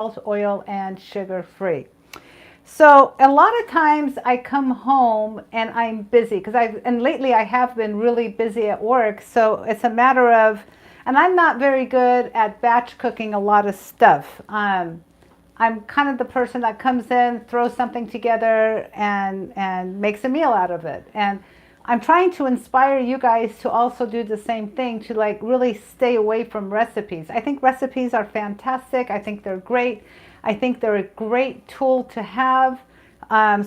salt, oil, and sugar free. So a lot of times I come home and I'm busy because and lately I have been really busy at work. So it's a matter of, and I'm not very good at batch cooking a lot of stuff. I'm kind of the person that comes in, throws something together, and makes a meal out of it. And I'm trying to inspire you guys to also do the same thing, to like really stay away from recipes. I think recipes are fantastic. I think they're great. I think they're a great tool to have,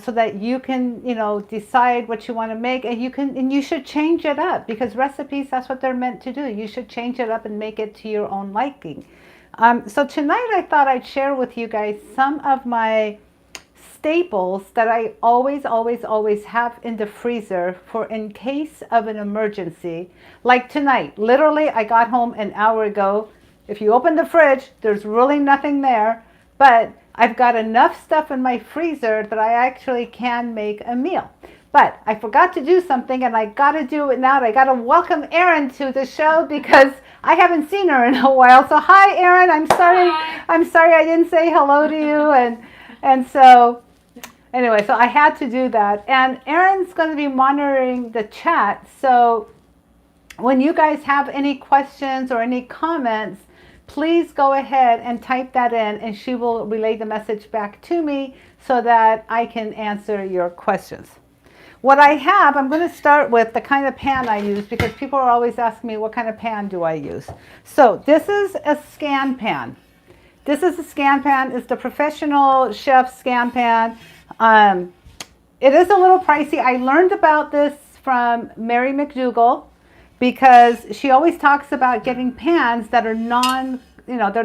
so that you can, decide what you want to make, and you should change it up, because recipes, that's what they're meant to do. You should change it up and make it to your own liking. So tonight I thought I'd share with you guys some of my staples that I always have in the freezer for in case of an emergency. Like tonight, literally I got home an hour ago. If you open the fridge, there's really nothing there, but I've got enough stuff in my freezer that I actually can make a meal. But I forgot to do something, and I got to do it now. I got to welcome Erin to the show because I haven't seen her in a while. So hi, Erin. I'm sorry. Hi. I'm sorry I didn't say hello to you. And so anyway, so I had to do that. And Erin's going to be monitoring the chat. So when you guys have any questions or any comments, please go ahead and type that in, and she will relay the message back to me so that I can answer your questions. What I have, I'm going to start with the kind of pan I use, because people are always asking me what kind of pan do I use. So this is a Scanpan. This is a Scanpan. It's the Professional Chef Scanpan. It is a little pricey. I learned about this from Mary McDougall, because she always talks about getting pans that are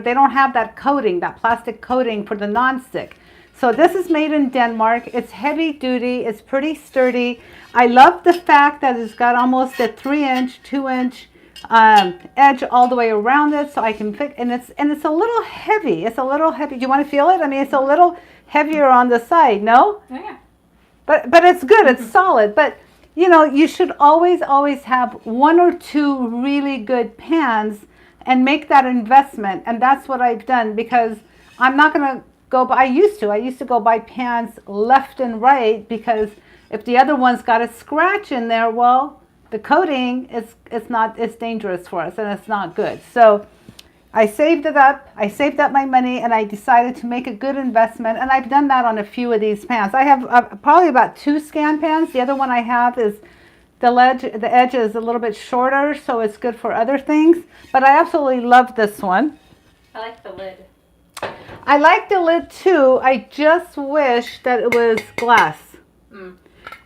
they don't have that coating, that plastic coating for the non-stick. So this is made in Denmark. It's heavy duty. It's pretty sturdy. I love the fact that it's got almost a 3-inch, 2-inch edge all the way around it, so I can fit. And it's a little heavy. It's a little heavy. Do you want to feel it? I mean, it's a little heavier on the side. No? Yeah. But it's good. It's solid. But you should always have 1 or 2 really good pans and make that investment. And that's what I've done, because I'm not going to I used to go buy pans left and right, because if the other one's got a scratch in there, well, the coating it's dangerous for us, and it's not good. So I saved it up. I saved up my money, and I decided to make a good investment. And I've done that on a few of these pans. I have probably about 2 Scanpans. The other one I have is the edge is a little bit shorter, so it's good for other things. But I absolutely love this one. I like the lid. I like the lid too. I just wish that it was glass. And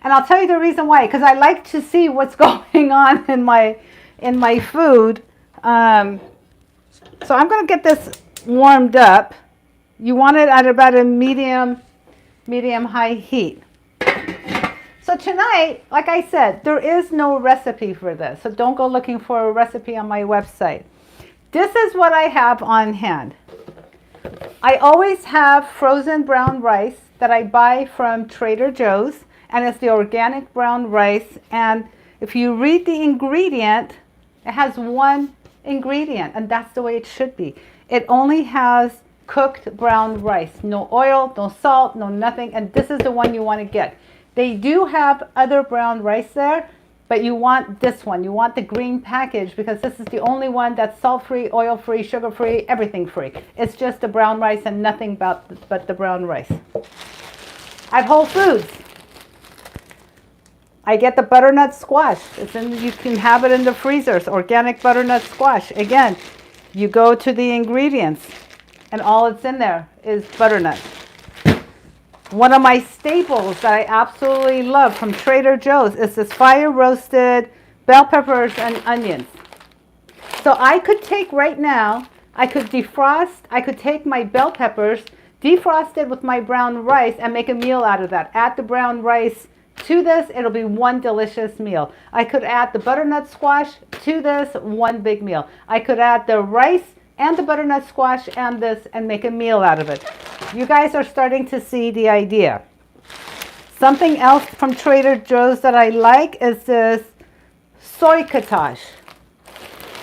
I'll tell you the reason why. Because I like to see what's going on in my food. So I'm going to get this warmed up. You want it at about a medium high heat. So tonight, like I said, there is no recipe for this. So don't go looking for a recipe on my website. This is what I have on hand. I always have frozen brown rice that I buy from Trader Joe's, and it's the organic brown rice. And if you read the ingredient, it has 1 ingredient, and that's the way it should be. It only has cooked brown rice, no oil, no salt, no nothing, and this is the one you want to get. They do have other brown rice there, but you want this one. You want the green package, because this is the only one that's salt-free, oil-free, sugar-free, everything free. It's just the brown rice and nothing but the brown rice. At Whole Foods, I get the butternut squash. You can have it in the freezer. It's organic butternut squash. Again, you go to the ingredients, and all it's in there is butternut. One of my staples that I absolutely love from Trader Joe's is this fire-roasted bell peppers and onions. So I could take right now, I could take my bell peppers, defrost it with my brown rice, and make a meal out of that. Add the brown rice to this, it'll be one delicious meal. I could add the butternut squash to this, one big meal. I could add the rice and the butternut squash and this and make a meal out of it. You guys are starting to see the idea. Something else from Trader Joe's that I like is this soy cottage.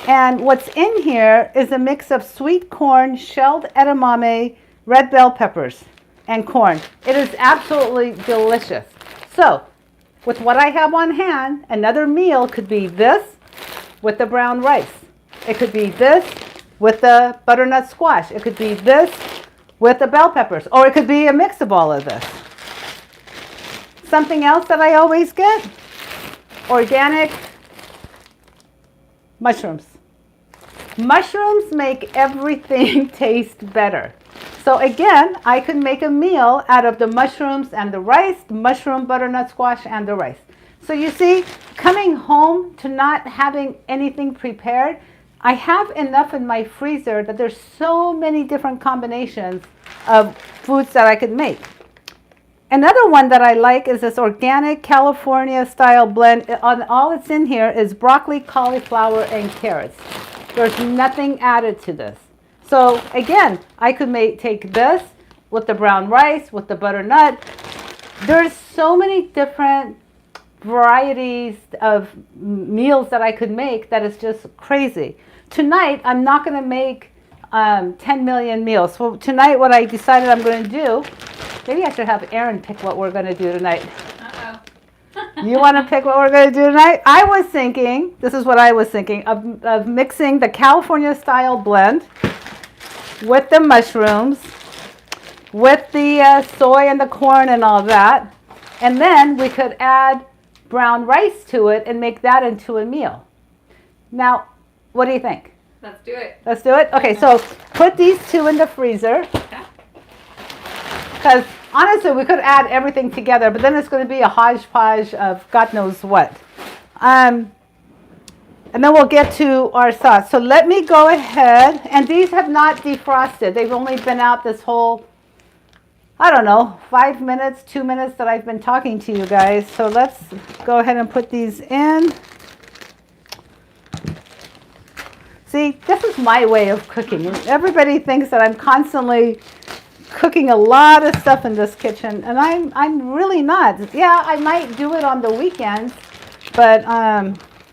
And what's in here is a mix of sweet corn, shelled edamame, red bell peppers, and corn. It is absolutely delicious. So, with what I have on hand, another meal could be this with the brown rice. It could be this with the butternut squash. It could be this with the bell peppers. Or it could be a mix of all of this. Something else that I always get, organic mushrooms. Mushrooms make everything taste better. So again, I could make a meal out of the mushrooms and the rice, the mushroom, butternut squash, and the rice. So you see, coming home to not having anything prepared, I have enough in my freezer that there's so many different combinations of foods that I could make. Another one that I like is this organic California style blend. All it's in here is broccoli, cauliflower, and carrots. There's nothing added to this. So again, I could take this with the brown rice, with the butternut. There's so many different varieties of meals that I could make that is just crazy. Tonight, I'm not going to make 10 million meals. So tonight, what I decided I'm going to do, maybe I should have Erin pick what we're going to do tonight. You want to pick what we're going to do tonight? I was thinking, this is what I was thinking, of mixing the California style blend with the mushrooms, with the soy and the corn and all that. And then we could add brown rice to it and make that into a meal. Now, what do you think? Let's do it. Let's do it? Okay, so put these two in the freezer. Because honestly, we could add everything together, but then it's going to be a hodgepodge of God knows what. And then we'll get to our sauce. So let me go ahead, and these have not defrosted. They've only been out this whole, I don't know, 5 minutes, 2 minutes that I've been talking to you guys. So let's go ahead and put these in. See, this is my way of cooking. Everybody thinks that I'm constantly cooking a lot of stuff in this kitchen, and I'm really not. Yeah, I might do it on the weekends, but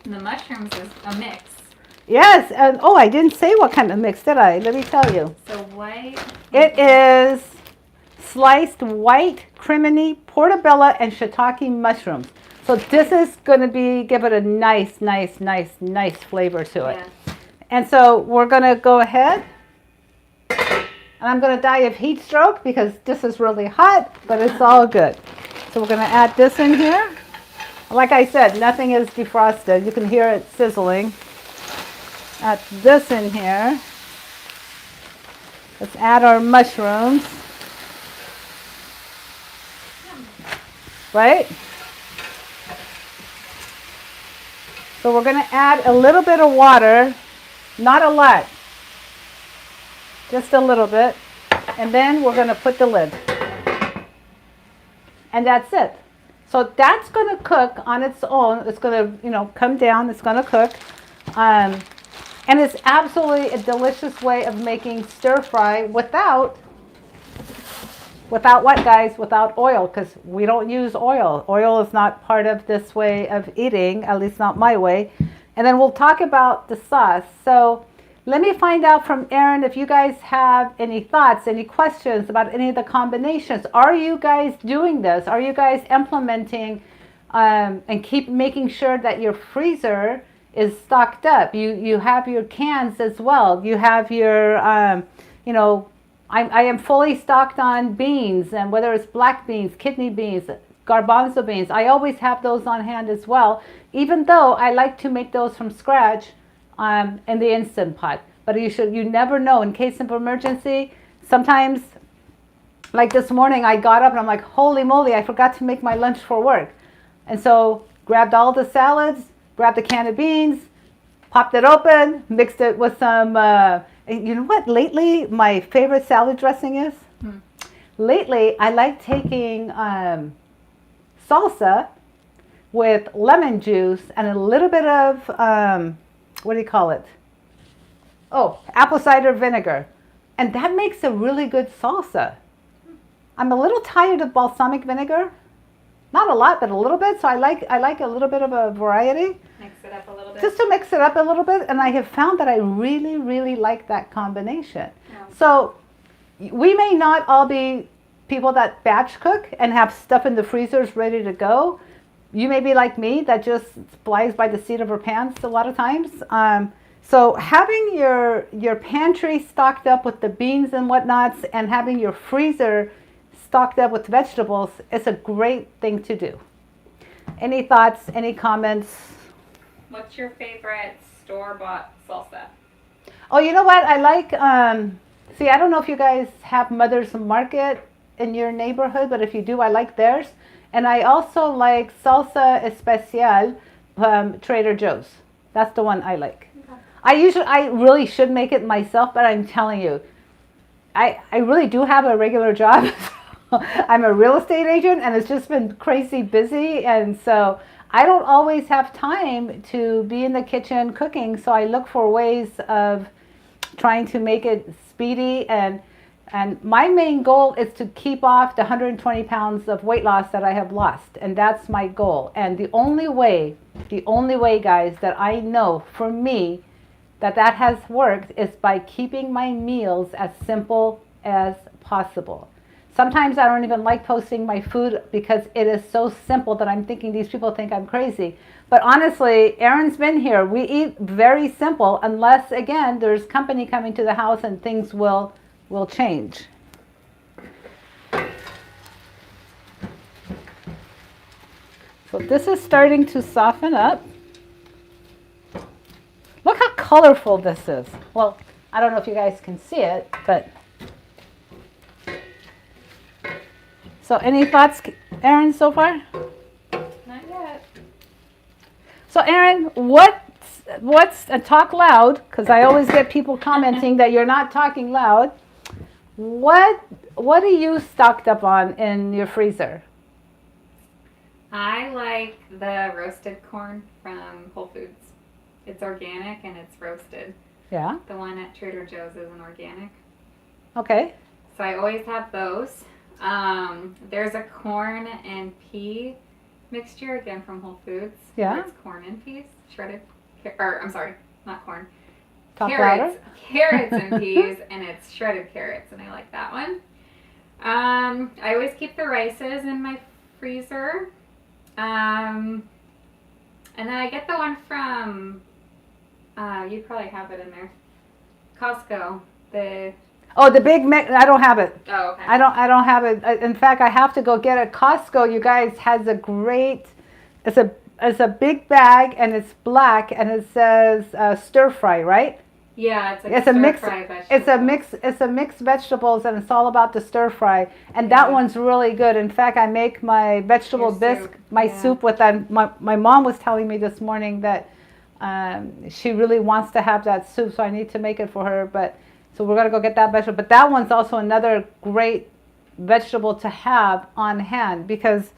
the mushrooms is a mix. Yes, and oh, I didn't say what kind of mix, did I? Let me tell you. So white. It is sliced white, criminy, portobello, and shiitake mushrooms. So this is going to give it a nice flavor to it. Yeah. And so we're going to go ahead, and I'm going to die of heat stroke because this is really hot, but it's all good. So we're going to add this in here. Like I said, nothing is defrosted. You can hear it sizzling. Add this in here. Let's add our mushrooms. Right? So we're going to add a little bit of water, not a lot, just a little bit. And then we're going to put the lid. And that's it. So that's going to cook on its own. It's going to, come down. It's going to cook. And it's absolutely a delicious way of making stir fry without what, guys? Without oil, because we don't use oil. Oil is not part of this way of eating, at least not my way. And then we'll talk about the sauce. So let me find out from Erin if you guys have any thoughts, any questions about any of the combinations. Are you guys doing this? Are you guys implementing and keep making sure that your freezer is stocked up? You have your cans as well. You have your, I am fully stocked on beans, and whether it's black beans, kidney beans, garbanzo beans, I always have those on hand as well, even though I like to make those from scratch in the Instant Pot. But you never know, in case of emergency. Sometimes, like this morning, I got up and I'm like, holy moly, I forgot to make my lunch for work. And so grabbed all the salads, grabbed the can of beans, popped it open, mixed it with some, you know what lately my favorite salad dressing is? Lately, I like taking salsa with lemon juice and a little bit of, what do you call it? Oh, apple cider vinegar. And that makes a really good salsa. I'm a little tired of balsamic vinegar. Not a lot, but a little bit. So I like a little bit of a variety. Mix it up a little bit. Just to mix it up a little bit. And I have found that I really like that combination. Yeah. So we may not all be people that batch cook and have stuff in the freezers ready to go. You may be like me that just flies by the seat of her pants a lot of times. So having your pantry stocked up with the beans and whatnots and having your freezer stocked up with vegetables is a great thing to do. Any thoughts, any comments? What's your favorite store-bought salsa? Oh, you know what? I like, see, I don't know if you guys have Mother's Market in your neighborhood, but if you do, I like theirs. And I also like Salsa Especial Trader Joe's. That's the one I like. Okay. I really should make it myself, but I'm telling you, I really do have a regular job. I'm a real estate agent and it's just been crazy busy. And so I don't always have time to be in the kitchen cooking. So I look for ways of trying to make it speedy. And my main goal is to keep off the 120 pounds of weight loss that I have lost. And that's my goal. And the only way, guys, that I know for me that has worked is by keeping my meals as simple as possible. Sometimes I don't even like posting my food because it is so simple that I'm thinking these people think I'm crazy. But honestly, Erin's been here. We eat very simple unless, again, there's company coming to the house and things will change. So this is starting to soften up. Look how colorful this is. Well, I don't know if you guys can see it, but. So any thoughts, Erin, so far? Not yet. So Erin, what's talk loud, because I always get people commenting that you're not talking loud. What are you stocked up on in your freezer? I like the roasted corn from Whole Foods. It's organic and it's roasted. Yeah. The one at Trader Joe's isn't organic. Okay. So I always have those. There's a corn and pea mixture, again from Whole Foods. Yeah. It's corn and peas, shredded, I'm sorry, not corn. Talk louder. Carrots and peas, and it's shredded carrots, and I like that one. I always keep the rices in my freezer. And then I get the one from, you probably have it in there, Costco. The big mix. I don't have it. Oh, okay. I don't have it. In fact, I have to go get it. Costco, you guys, has a great. It's a big bag and it's black and it says stir fry, right? Yeah, it's like it's a mix. Vegetable. It's a mixed vegetables and it's all about the stir fry. And that one's really good. In fact, I make my vegetable bisque, soup with that. My mom was telling me this morning that she really wants to have that soup, so I need to make it for her. So we're going to go get that vegetable. But that one's also another great vegetable to have on hand because,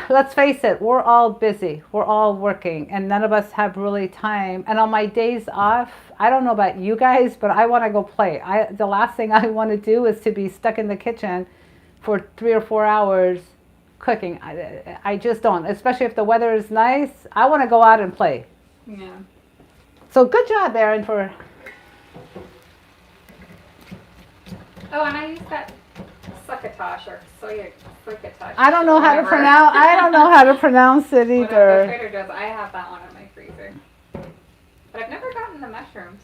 let's face it, we're all busy. We're all working and none of us have really time. And on my days off, I don't know about you guys, but I want to go play. The last thing I want to do is to be stuck in the kitchen for 3 or 4 hours cooking. I just don't, especially if the weather is nice. I want to go out and play. Yeah. So good job, Erin, for... Oh, and I use that succotash or succotash. I don't know how to pronounce. I don't know how to pronounce it either. Trader Joe's, I have that one in my freezer, but I've never gotten the mushrooms.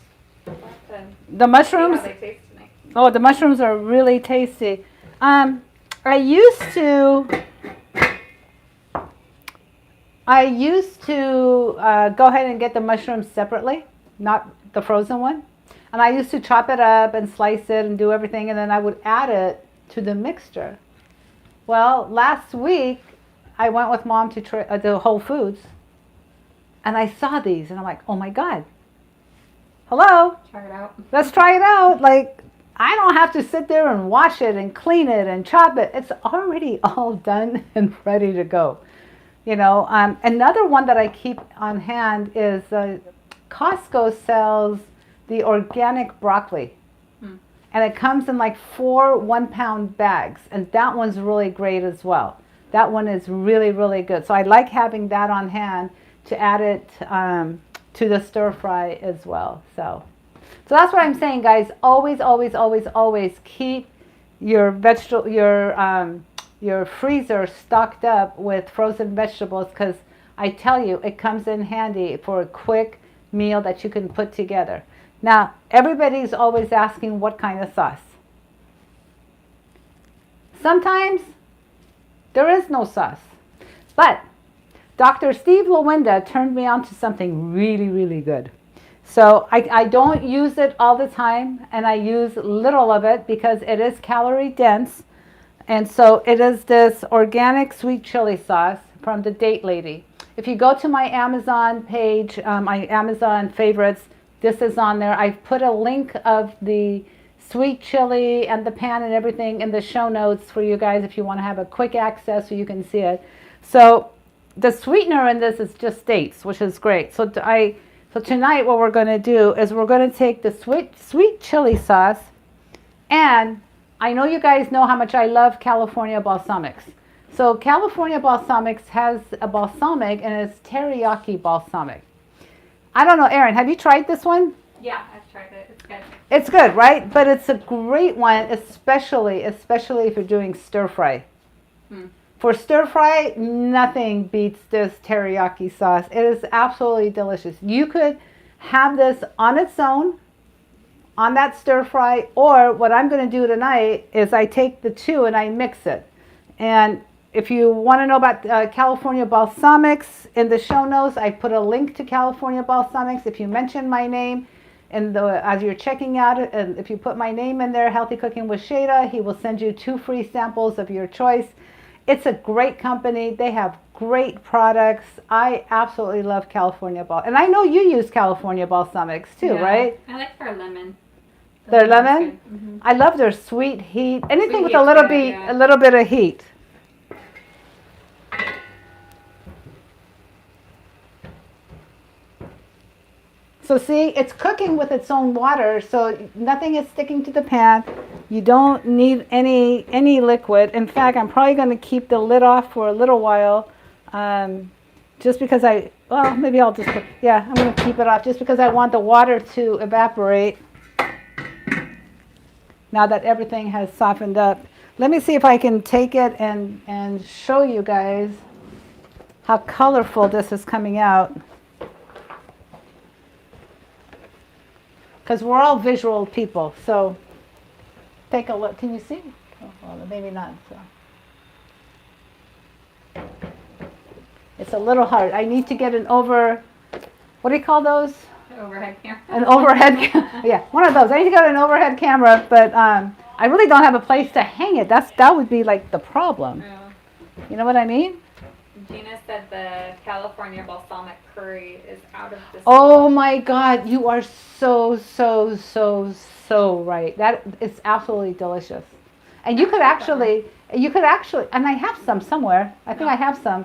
The mushrooms. See how they taste tonight. Oh, the mushrooms are really tasty. I used to go ahead and get the mushrooms separately, not the frozen one. And I used to chop it up and slice it and do everything, and then I would add it to the mixture. Well, last week, I went with Mom to Whole Foods, and I saw these, and I'm like, oh my God. Hello? Try it out. Let's try it out. Like, I don't have to sit there and wash it and clean it and chop it. It's already all done and ready to go. You know, another one that I keep on hand is Costco sells the organic broccoli. And it comes in like 4 1-pound bags. And that one's really great as well. That one is really, really good. So I like having that on hand to add it to the stir fry as well. So So that's what I'm saying, guys. Always, always, always, always keep your vegetable, your freezer stocked up with frozen vegetables, because I tell you, it comes in handy for a quick meal that you can put together. Now, everybody's always asking what kind of sauce. Sometimes there is no sauce, but Dr. Steve Lewinda turned me on to something really, really good. So I don't use it all the time, and I use little of it because it is calorie dense. And so it is this organic sweet chili sauce from the Date Lady. If you go to my Amazon page, my Amazon favorites, this is on there. I've put a link of the sweet chili and the pan and everything in the show notes for you guys if you want to have a quick access so you can see it. So the sweetener in this is just dates, which is great. So tonight what we're going to do is we're going to take the sweet chili sauce, and I know you guys know how much I love California balsamics. So California balsamics has a balsamic, and it's teriyaki balsamic. I don't know, Erin, have you tried this one? Yeah, I've tried it. It's good. It's good, right? But it's a great one, especially if you're doing stir fry. For stir fry, nothing beats this teriyaki sauce. It is absolutely delicious. You could have this on its own, on that stir fry, or what I'm going to do tonight is I take the two and I mix it. And if you want to know about California balsamics, in the show notes, I put a link to California balsamics. If you mention my name as you're checking out it, and if you put my name in there, Healthy Cooking with Shayda, he will send you 2 free samples of your choice. It's a great company. They have great products. I absolutely love California balsamics. And I know you use California balsamics too, right? I like their lemon. Their lemon? Mm-hmm. I love their sweet heat. Anything Sweet with heat's a little bit of heat. So see, it's cooking with its own water, so nothing is sticking to the pan. You don't need any liquid. In fact, I'm probably going to keep the lid off for a little while, just because maybe I'll just I'm going to keep it off just because I want the water to evaporate now that everything has softened up. Let me see if I can take it and show you guys how colorful this is coming out. Because we're all visual people, so take a look. Can you see? Oh, well, maybe not. So. It's a little hard. I need to get what do you call those? Overhead camera. An overhead yeah, one of those. I need to get an overhead camera, but I really don't have a place to hang it. That would be like the problem. Yeah. You know what I mean? Gina said the California balsamic curry is out of this. Oh my God, you are so right. That is absolutely delicious. And you could actually, and I have some somewhere. I think I have some.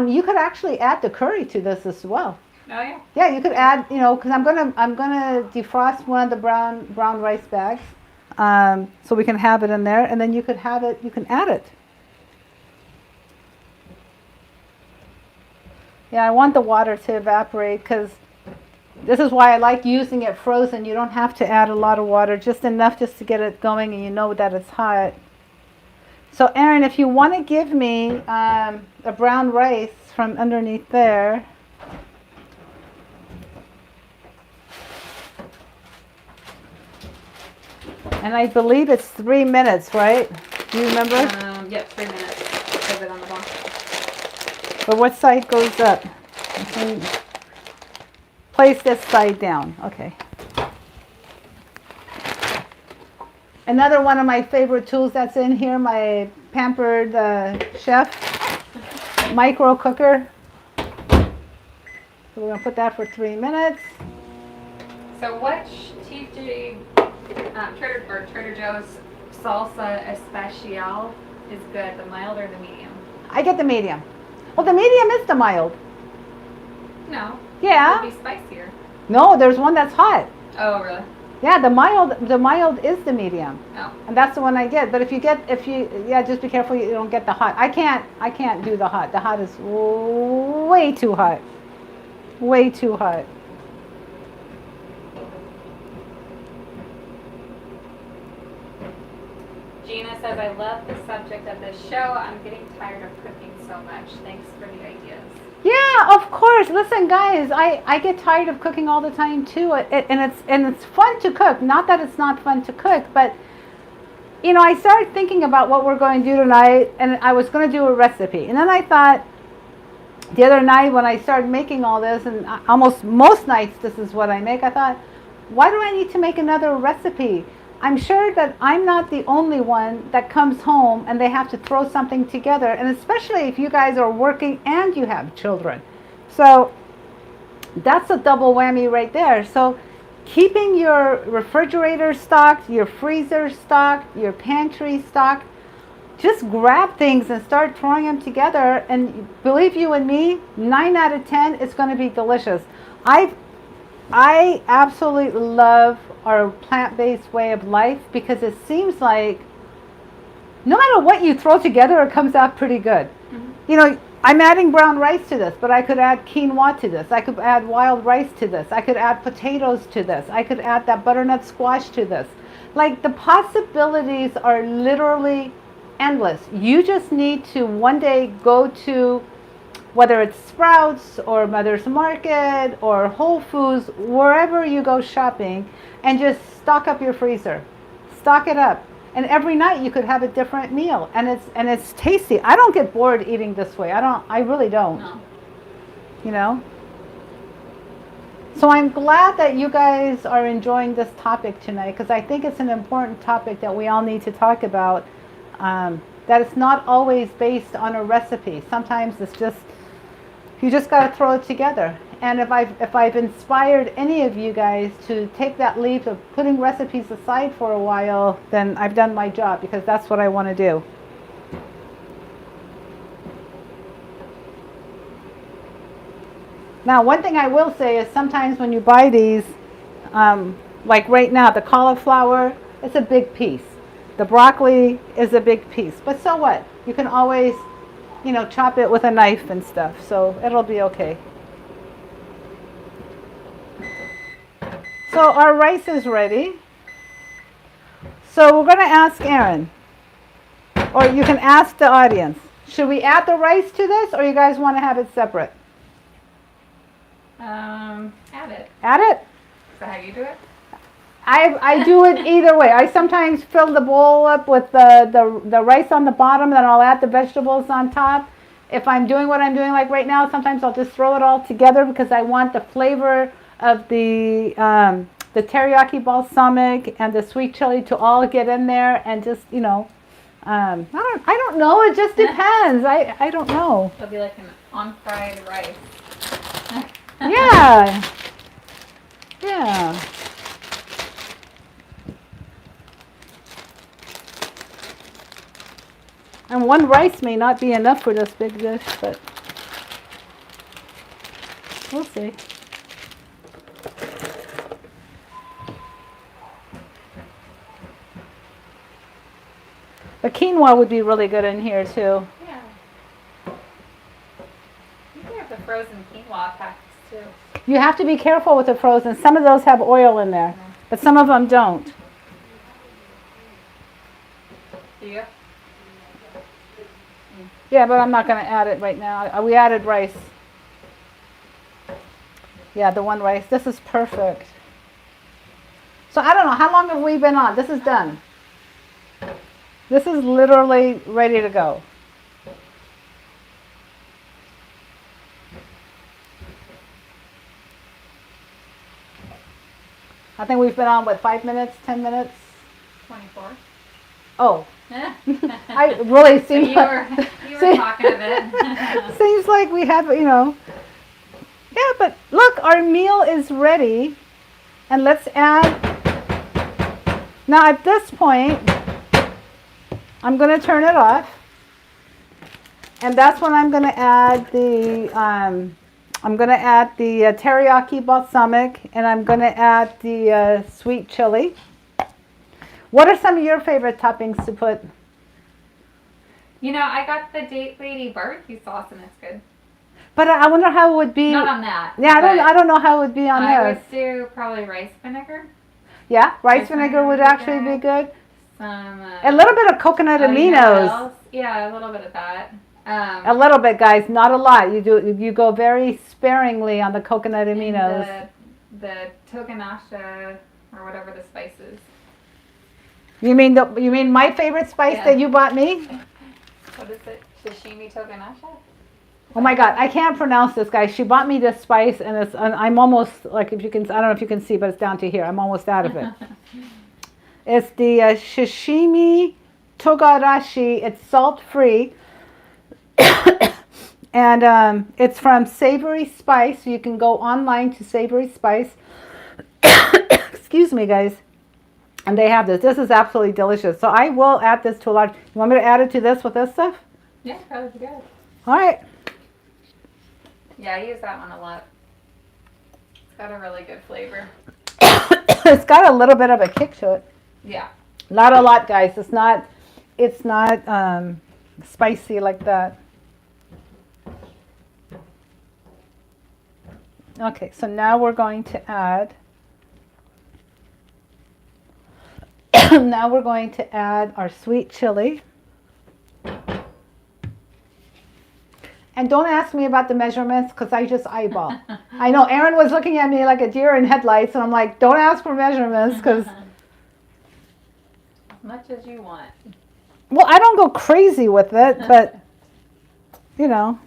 You could actually add the curry to this as well. Oh yeah. Yeah, you could add, because I'm gonna defrost one of the brown rice bags, so we can have it in there, and then you can add it. Yeah, I want the water to evaporate because this is why I like using it frozen. You don't have to add a lot of water, just enough just to get it going, and you know that it's hot. So Erin, if you want to give me a brown rice from underneath there. And I believe it's 3 minutes, right? Do you remember? Yep, 3 minutes. Put it on the box. But what side goes up? Place this side down. Okay. Another one of my favorite tools that's in here, my Pampered Chef micro cooker. So we're going to put that for 3 minutes. So what Trader Joe's salsa especial is good, the mild or the medium? I get the medium. Well, the medium is the mild. No. Yeah. It would be spicier. No, there's one that's hot. Oh, really? Yeah, the mild is the medium. Oh. And that's the one I get. But just be careful you don't get the hot. I can't do the hot. The hot is way too hot. Way too hot. Gina says, I love the subject of this show. I'm getting tired of cooking so much. Thanks for the ideas. Yeah, of course. Listen, guys, I get tired of cooking all the time too, and it's fun to cook. Not that it's not fun to cook, but you know, I started thinking about what we're going to do tonight, and I was going to do a recipe, and then I thought the other night when I started making all this, and almost most nights this is what I make. I thought, why do I need to make another recipe? I'm sure that I'm not the only one that comes home and they have to throw something together, and especially if you guys are working and you have children. So that's a double whammy right there. So keeping your refrigerator stocked, your freezer stocked, your pantry stocked, just grab things and start throwing them together, and believe you and me, 9 out of 10 it's going to be delicious. I absolutely love our plant-based way of life because it seems like no matter what you throw together, it comes out pretty good. Mm-hmm. You know, I'm adding brown rice to this, but I could add quinoa to this. I could add wild rice to this. I could add potatoes to this. I could add that butternut squash to this. Like, the possibilities are literally endless. You just need to one day go to, whether it's Sprouts or Mother's Market or Whole Foods, wherever you go shopping, and just stock up your freezer. Stock it up. And every night you could have a different meal, and it's tasty. I don't get bored eating this way. I really don't. No. You know? So I'm glad that you guys are enjoying this topic tonight, because I think it's an important topic that we all need to talk about. That it's not always based on a recipe. Sometimes it's just, you just got to throw it together. And if I've inspired any of you guys to take that leap of putting recipes aside for a while, then I've done my job, because that's what I want to do. Now, one thing I will say is sometimes when you buy these, like right now, the cauliflower, it's a big piece. The broccoli is a big piece. But so what? You can always, you know, chop it with a knife and stuff. So it'll be okay. So our rice is ready. So we're going to ask Erin, or you can ask the audience, should we add the rice to this, or you guys want to have it separate? Add it. Add it? Is that how you do it? I do it either way. I sometimes fill the bowl up with the rice on the bottom, then I'll add the vegetables on top. If I'm doing what I'm doing like right now, sometimes I'll just throw it all together because I want the flavor of the teriyaki balsamic and the sweet chili to all get in there, and just, you know, I don't know. It just depends. I don't know. It'll be like an on-fried rice. Yeah. Yeah. And one rice may not be enough for this big dish, but we'll see. But quinoa would be really good in here too. Yeah. You can have the frozen quinoa packets too. You have to be careful with the frozen. Some of those have oil in there, but some of them don't. Yeah. Yeah, but I'm not going to add it right now. We added rice. Yeah, the one rice. This is perfect. So I don't know. How long have we been on? This is done. This is literally ready to go. I think we've been on, what, 5 minutes, 10 minutes? 24. Oh. I really seem you were talking a bit. Seems like we have, you know. Yeah, but look, our meal is ready. And let's add. Now at this point, I'm going to turn it off. And that's when I'm going to add the teriyaki balsamic, and I'm going to add the sweet chili. What are some of your favorite toppings to put? You know, I got the Date Lady barbecue sauce, and it's good. But I wonder how it would be. Not on that. Yeah, I don't know how it would be on there. I would do probably rice vinegar. Yeah, rice vinegar would actually be good. some... a little bit of coconut you know what aminos. else? Yeah, a little bit of that. A little bit, guys, not a lot. You go very sparingly on the coconut aminos. And the toganasha, or whatever the spice is. You mean my favorite spice that you bought me? What is it? Sashimi toganasha? Oh my God, I can't pronounce this, guys. She bought me this spice, and I'm almost, like, if you can, I don't know if you can see, but it's down to here. I'm almost out of it. It's the sashimi togarashi. It's salt-free. And it's from Savory Spice. So you can go online to Savory Spice. Excuse me, guys. And they have this. This is absolutely delicious. So I will add this to a lot. You want me to add it to this with this stuff? Yeah, probably good. All right. Yeah, I use that one a lot. It's got a really good flavor. It's got a little bit of a kick to it. Yeah. Not a lot, guys. It's not spicy like that. Okay, so now we're going to add our sweet chili. And don't ask me about the measurements because I just eyeball. I know Erin was looking at me like a deer in headlights, and I'm like, don't ask for measurements because... As much as you want. Well, I don't go crazy with it, but, you know,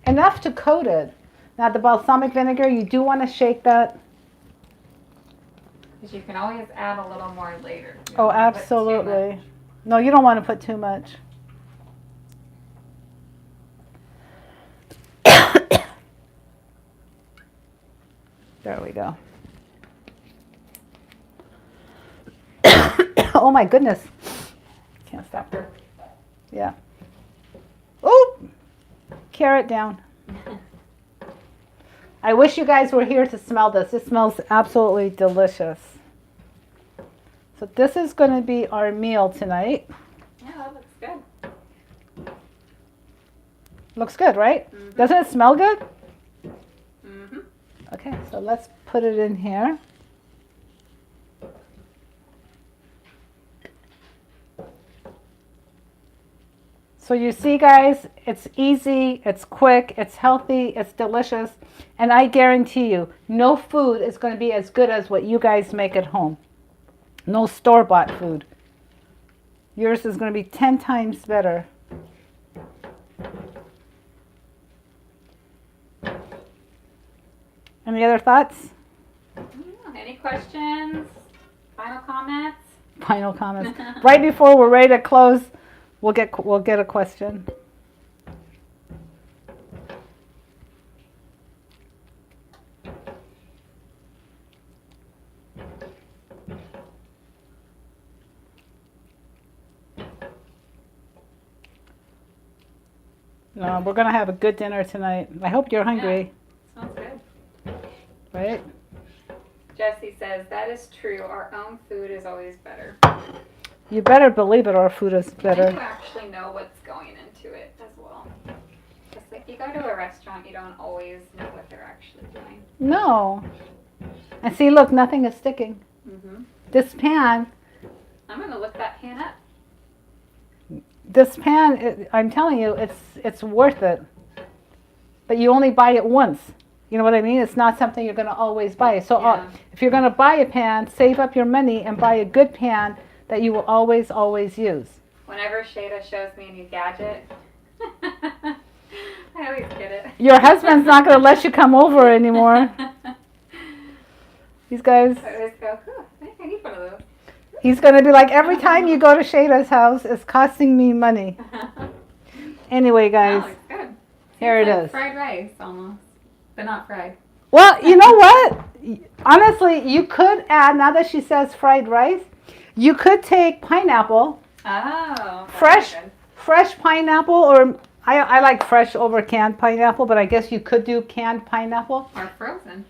enough to coat it. Now, the balsamic vinegar, you do want to shake that. Because you can always add a little more later. Oh, absolutely. No, you don't want to put too much. There we go. Oh my goodness. Can't stop her. Yeah. Oh! Carrot down. I wish you guys were here to smell this. This smells absolutely delicious. So this is going to be our meal tonight. Yeah, that looks good. Looks good, right? Mm-hmm. Doesn't it smell good? Mm-hmm. Okay, so let's put it in here. So you see, guys, it's easy, it's quick, it's healthy, it's delicious, and I guarantee you, no food is going to be as good as what you guys make at home. No store-bought food. Yours is going to be 10 times better. Any other thoughts? Any questions? Final comments? Final comments. Right before we're ready to close, we'll get a question. No, we're gonna have a good dinner tonight. I hope you're hungry. Yeah, sounds good. Right? Jessie says, that is true. Our own food is always better. You better believe it, our food is better. And you actually know what's going into it as well. Just like you go to a restaurant, you don't always know what they're actually doing. No. And see, look, nothing is sticking. Mm-hmm. This pan, I'm going to look that pan up. I'm telling you, it's worth it. But you only buy it once. You know what I mean? It's not something you're going to always buy. So Yeah. if you're going to buy a pan, save up your money and buy a good pan that you will always, always use. Whenever Shayda shows me a new gadget, I always get it. Your husband's not going to let you come over anymore. These guys. I always go, I need one of those. He's going to be like, every time you go to Shayda's house, it's costing me money. Anyway, guys, Oh, it's good. here It's it like is. fried rice almost, but not fried. Well, you know what? Honestly, you could add, now that she says fried rice, you could take pineapple, Oh. fresh pineapple, or I like fresh over canned pineapple, but I guess you could do canned pineapple. Or frozen.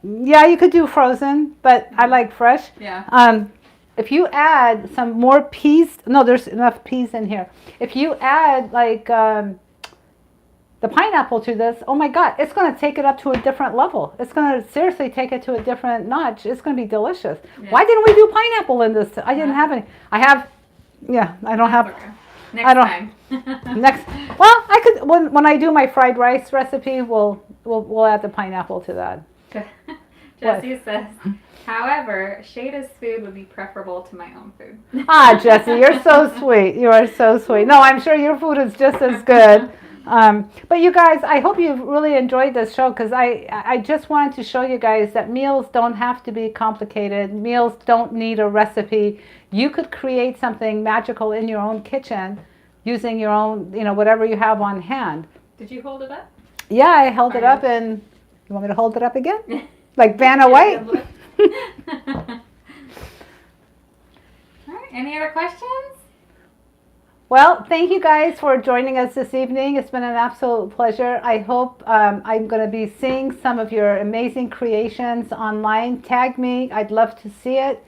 Yeah, you could do frozen, but I like fresh. Yeah. If you add some more peas, no, there's enough peas in here. If you add like the pineapple to this, oh my God, it's going to take it up to a different level. It's going to seriously take it to a different notch. It's going to be delicious. Yeah. Why didn't we do pineapple in this? I didn't have any. I have Yeah, I don't have. Okay. I Next don't. time. Next, well, I could when I do my fried rice recipe, we'll add the pineapple to that. Jessie says, however, Shayda's food would be preferable to my own food. Ah, Jessie, you're so sweet. You are so sweet. No, I'm sure your food is just as good. But you guys, I hope you've really enjoyed this show because I just wanted to show you guys that meals don't have to be complicated. Meals don't need a recipe. You could create something magical in your own kitchen using your own, whatever you have on hand. Did you hold it up? Yeah, I held it up, and you want me to hold it up again? Like Vanna White? All right, any other questions? Well, thank you guys for joining us this evening. It's been an absolute pleasure. I hope I'm going to be seeing some of your amazing creations online. Tag me. I'd love to see it.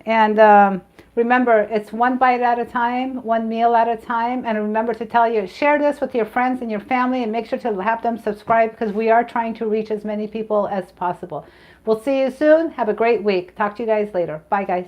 And remember, it's one bite at a time, one meal at a time. And remember to share this with your friends and your family and make sure to have them subscribe because we are trying to reach as many people as possible. We'll see you soon. Have a great week. Talk to you guys later. Bye, guys.